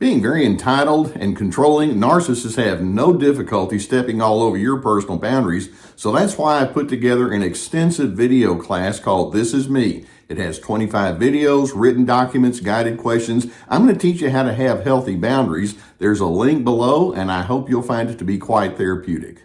Being very entitled and controlling, narcissists have no difficulty stepping all over your personal boundaries. So that's why I put together an extensive video class called This Is Me. It has 25 videos, written documents, guided questions. I'm going to teach you how to have healthy boundaries. There's a link below, and I hope you'll find it to be quite therapeutic.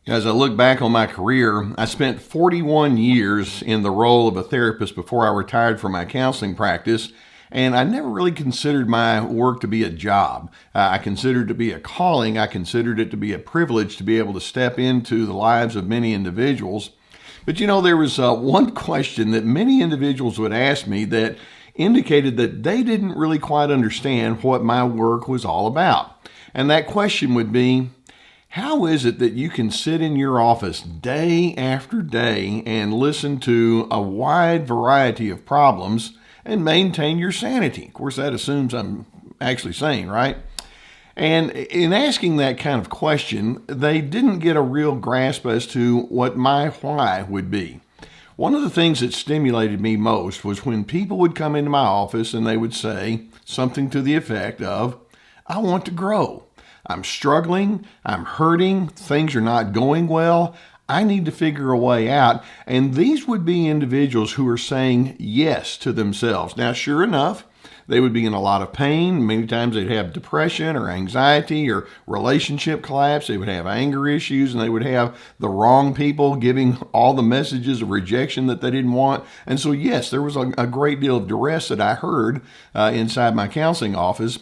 As I look back on my career, I spent 41 years in the role of a therapist before I retired from my counseling practice, and I never really considered my work to be a job. I considered it to be a calling. I considered it to be a privilege to be able to step into the lives of many individuals. But there was one question that many individuals would ask me that indicated that they didn't really quite understand what my work was all about. And that question would be, how is it that you can sit in your office day after day and listen to a wide variety of problems and maintain your sanity? Of course, that assumes I'm actually sane, right? And in asking that kind of question, they didn't get a real grasp as to what my why would be. One of the things that stimulated me most was when people would come into my office and they would say something to the effect of, "I want to grow. I'm struggling, I'm hurting, things are not going well, I need to figure a way out." And these would be individuals who are saying yes to themselves. Now, sure enough, they would be in a lot of pain. Many times they'd have depression or anxiety or relationship collapse. They would have anger issues, and they would have the wrong people giving all the messages of rejection that they didn't want. And so, yes, there was a great deal of duress that I heard inside my counseling office,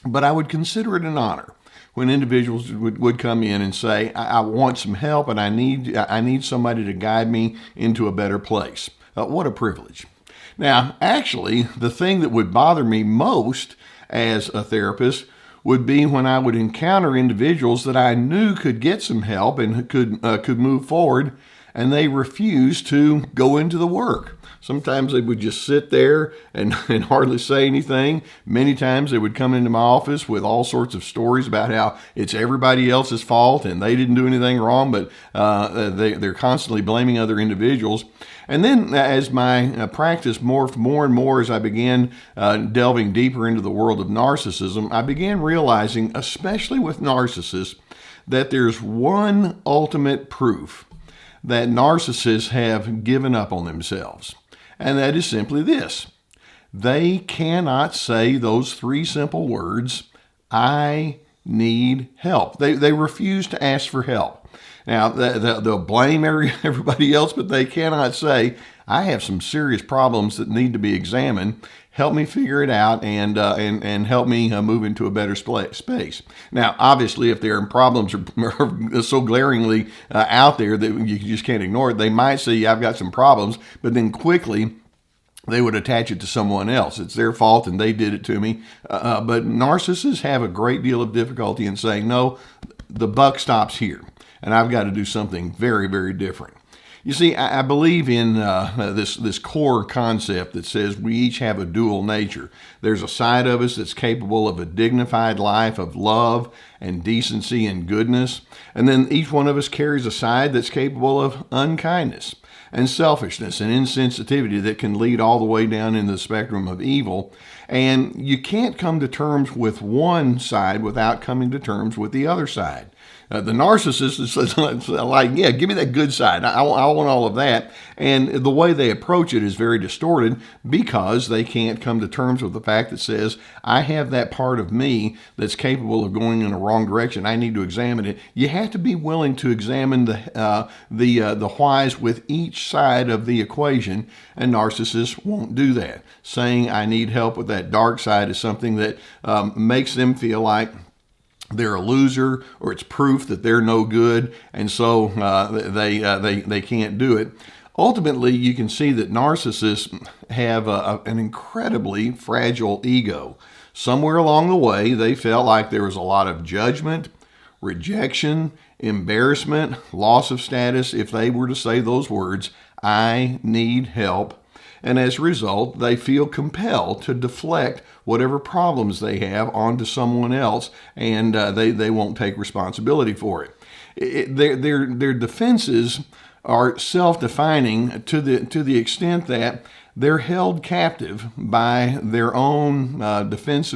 but I would consider it an honor when individuals would come in and say, I want some help and I need somebody to guide me into a better place. What a privilege. Now, actually, the thing that would bother me most as a therapist would be when I would encounter individuals that I knew could get some help and could move forward, and they refused to go into the work. Sometimes they would just sit there and hardly say anything. Many times they would come into my office with all sorts of stories about how it's everybody else's fault and they didn't do anything wrong, but they're constantly blaming other individuals. And then as my practice morphed more and more, as I began delving deeper into the world of narcissism, I began realizing, especially with narcissists, that there's one ultimate proof that narcissists have given up on themselves. And that is simply this: they cannot say those three simple words, "I need help." They refuse to ask for help. Now, they'll blame everybody else, but they cannot say, "I have some serious problems that need to be examined. Help me figure it out and help me move into a better space." Now, obviously, if their problems are so glaringly out there that you just can't ignore it, they might say, "I've got some problems," but then quickly they would attach it to someone else. It's their fault and they did it to me. But narcissists have a great deal of difficulty in saying, no, the buck stops here, and I've got to do something very, very different. You see, I believe in this core concept that says we each have a dual nature. There's a side of us that's capable of a dignified life of love and decency and goodness. And then each one of us carries a side that's capable of unkindness and selfishness and insensitivity that can lead all the way down in the spectrum of evil. And you can't come to terms with one side without coming to terms with the other side. The narcissist is like, yeah, give me that good side. I want all of that. And the way they approach it is very distorted because they can't come to terms with the fact that says, I have that part of me that's capable of going in a wrong direction. I need to examine it. You have to be willing to examine the whys with each side of the equation, and narcissists won't do that. Saying I need help with that dark side is something that makes them feel like they're a loser, or it's proof that they're no good, and so they can't do it. Ultimately, you can see that narcissists have an incredibly fragile ego. Somewhere along the way, they felt like there was a lot of judgment, rejection, embarrassment, loss of status if they were to say those words, I need help. And as a result, they feel compelled to deflect whatever problems they have onto someone else, and they won't take responsibility for it. Their defenses are self-defining to the extent that they're held captive by their own defense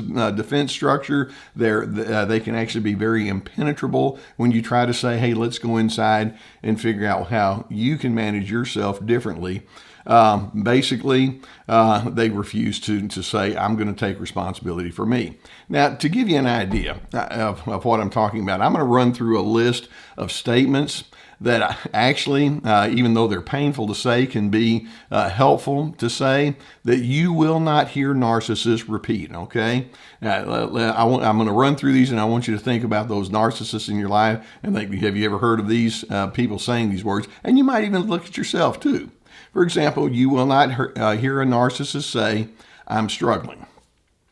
structure. They can actually be very impenetrable when you try to say, hey, let's go inside and figure out how you can manage yourself differently. Basically, they refuse to say, I'm going to take responsibility for me. Now, to give you an idea of what I'm talking about, I'm going to run through a list of statements that actually, even though they're painful to say, can be helpful to say, that you will not hear narcissists repeat, okay? I'm going to run through these, and I want you to think about those narcissists in your life and think, have you ever heard of these people saying these words? And you might even look at yourself, too. For example, you will not hear a narcissist say, I'm struggling.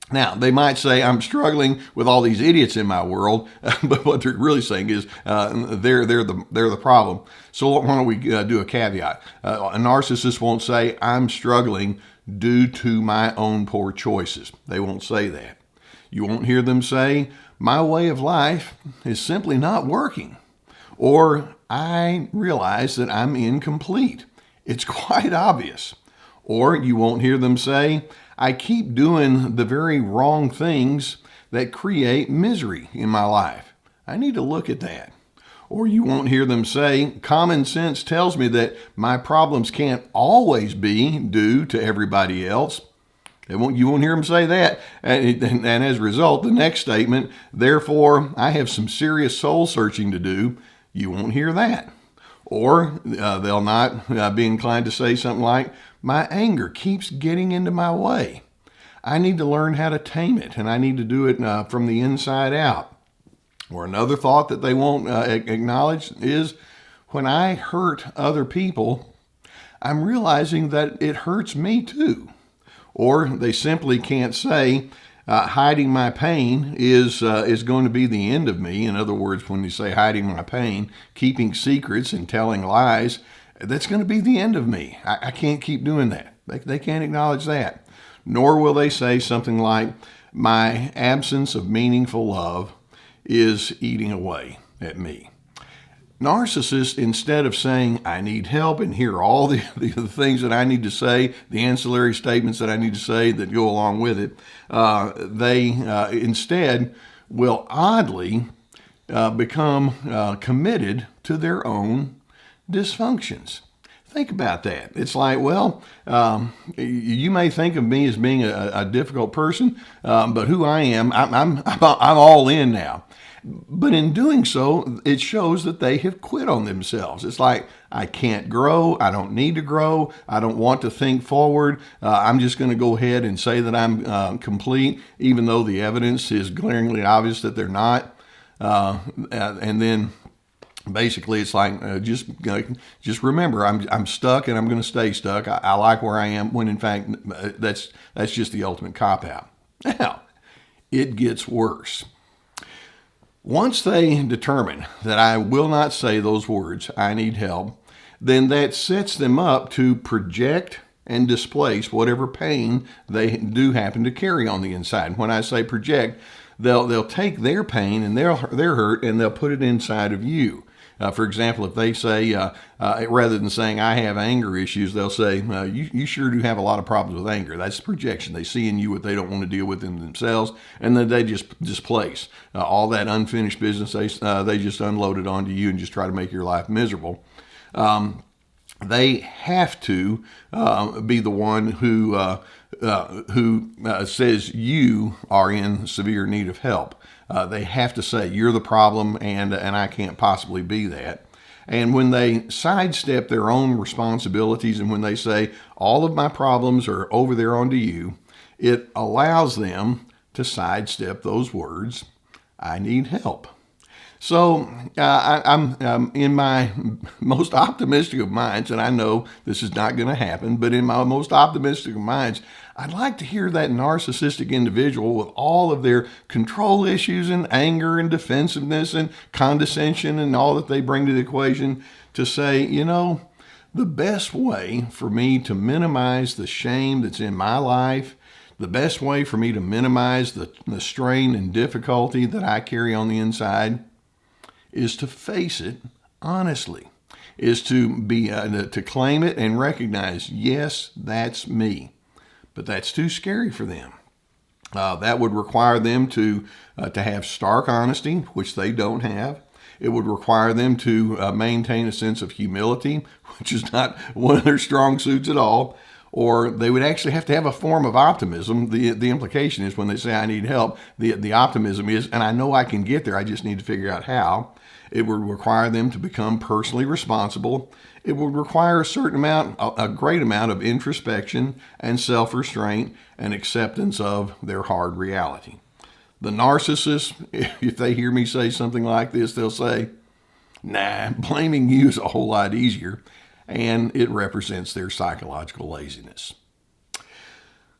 Now, they might say, I'm struggling with all these idiots in my world, but what they're really saying is they're the problem. So why don't we do a caveat? A narcissist won't say, I'm struggling due to my own poor choices. They won't say that. You won't hear them say, my way of life is simply not working. Or, I realize that I'm incomplete. It's quite obvious. Or you won't hear them say, I keep doing the very wrong things that create misery in my life. I need to look at that. Or you won't hear them say, common sense tells me that my problems can't always be due to everybody else. You won't hear them say that. And as a result, the next statement, therefore, I have some serious soul searching to do. You won't hear that. Or they'll not be inclined to say something like, my anger keeps getting into my way. I need to learn how to tame it, and I need to do it from the inside out. Or another thought that they won't acknowledge is, when I hurt other people, I'm realizing that it hurts me too. Or they simply can't say, hiding my pain is going to be the end of me. In other words, when you say hiding my pain, keeping secrets and telling lies, that's going to be the end of me. I can't keep doing that. They can't acknowledge that. Nor will they say something like, my absence of meaningful love is eating away at me. Narcissists, instead of saying, I need help, and here are all the things that I need to say, the ancillary statements that I need to say that go along with it, they instead will oddly become committed to their own dysfunctions. Think about that. It's like, well, you may think of me as being a difficult person, but who I am, I'm all in now. But in doing so, it shows that they have quit on themselves. It's like, I can't grow. I don't need to grow. I don't want to think forward. I'm just going to go ahead and say that I'm complete, even though the evidence is glaringly obvious that they're not. And then basically, it's like, just remember, I'm stuck and I'm going to stay stuck. I like where I am, when in fact, that's just the ultimate cop-out. Now, it gets worse. Once they determine that I will not say those words, I need help, then that sets them up to project and displace whatever pain they do happen to carry on the inside. When I say project, they'll take their pain and their hurt and they'll put it inside of you. For example, if they say, rather than saying, I have anger issues, they'll say, you sure do have a lot of problems with anger. That's projection. They see in you what they don't want to deal with in themselves, and then they just displace all that unfinished business. They just unload it onto you and just try to make your life miserable. They have to be the one who says you are in severe need of help. They have to say, you're the problem, and I can't possibly be that. And when they sidestep their own responsibilities, and when they say, all of my problems are over there onto you, it allows them to sidestep those words, I need help. So I'm in my most optimistic of minds, and I know this is not going to happen, but in my most optimistic of minds, I'd like to hear that narcissistic individual with all of their control issues and anger and defensiveness and condescension and all that they bring to the equation to say, the best way for me to minimize the shame that's in my life, the best way for me to minimize the strain and difficulty that I carry on the inside is to face it honestly, is to be to claim it and recognize, yes, that's me. But that's too scary for them. That would require them to have stark honesty, which they don't have. It would require them to maintain a sense of humility, which is not one of their strong suits at all. Or they would actually have to have a form of optimism. The implication is when they say, I need help, the optimism is, and I know I can get there, I just need to figure out how. It would require them to become personally responsible. It would require a great amount of introspection and self-restraint and acceptance of their hard reality. The narcissists, if they hear me say something like this, they'll say, nah, blaming you is a whole lot easier, and it represents their psychological laziness.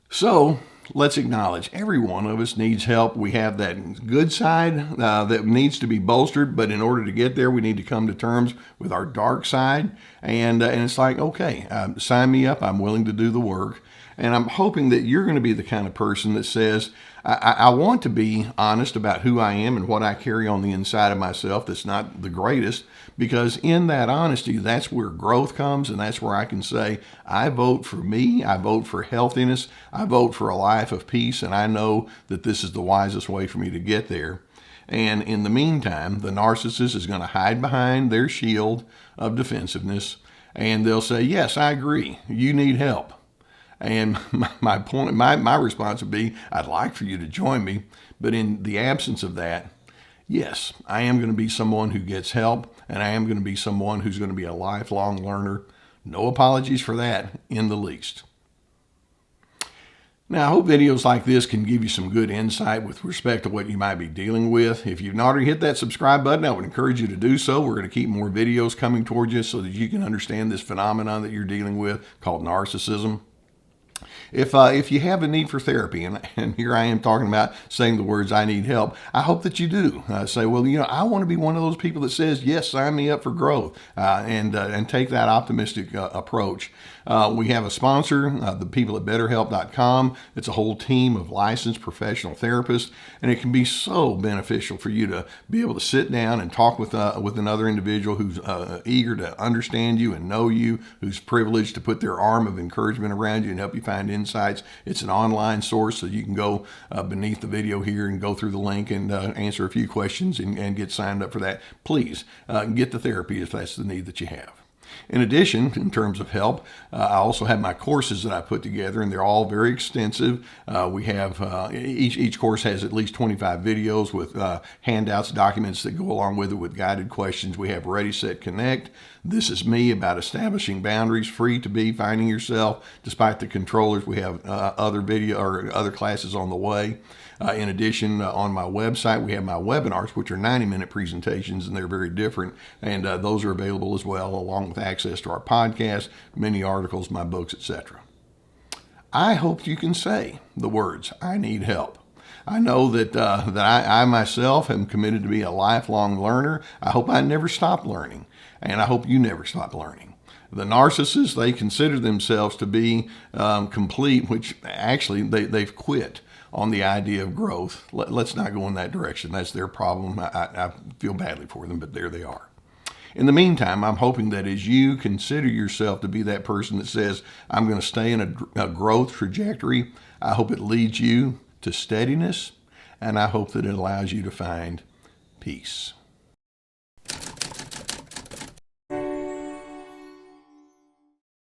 So let's acknowledge every one of us needs help. We have that good side that needs to be bolstered, but in order to get there, we need to come to terms with our dark side. And it's like, okay, sign me up. I'm willing to do the work. And I'm hoping that you're going to be the kind of person that says, I want to be honest about who I am and what I carry on the inside of myself that's not the greatest, because in that honesty, that's where growth comes, and that's where I can say, I vote for me, I vote for healthiness, I vote for a life of peace, and I know that this is the wisest way for me to get there. And in the meantime, the narcissist is going to hide behind their shield of defensiveness, and they'll say, yes, I agree, you need help. And my response would be, I'd like for you to join me, but in the absence of that, yes, I am going to be someone who gets help, and I am going to be someone who's going to be a lifelong learner. No apologies for that in the least. Now, I hope videos like this can give you some good insight with respect to what you might be dealing with. If you've not already hit that subscribe button, I would encourage you to do so. We're going to keep more videos coming towards you so that you can understand this phenomenon that you're dealing with called narcissism. If you have a need for therapy, and here I am talking about saying the words, I need help, I hope that you do. Say, well, I want to be one of those people that says, yes, sign me up for growth, and take that optimistic approach. We have a sponsor, the people at BetterHelp.com. It's a whole team of licensed professional therapists, and it can be so beneficial for you to be able to sit down and talk with another individual who's eager to understand you and know you, who's privileged to put their arm of encouragement around you and help you find insights. It's an online source, so you can go beneath the video here and go through the link and answer a few questions and get signed up for that. Please get the therapy if that's the need that you have. In addition, in terms of help, I also have my courses that I put together, and they're all very extensive. We have each course has at least 25 videos with handouts, documents that go along with it with guided questions. We have Ready, Set, Connect. This is me about establishing boundaries, free to be, finding yourself despite the controllers. We have other classes on the way. In addition, on my website, we have my webinars, which are 90-minute presentations, and they're very different. And those are available as well, along with access to our podcast, many articles, my books, etc. I hope you can say the words, I need help. I know that I myself am committed to be a lifelong learner. I hope I never stop learning, and I hope you never stop learning. The narcissists, they consider themselves to be complete, which actually they've quit on the idea of growth. Let's not go in that direction. That's their problem. I feel badly for them, but there they are. In the meantime, I'm hoping that as you consider yourself to be that person that says, I'm going to stay in a growth trajectory, I hope it leads you to steadiness, and I hope that it allows you to find peace.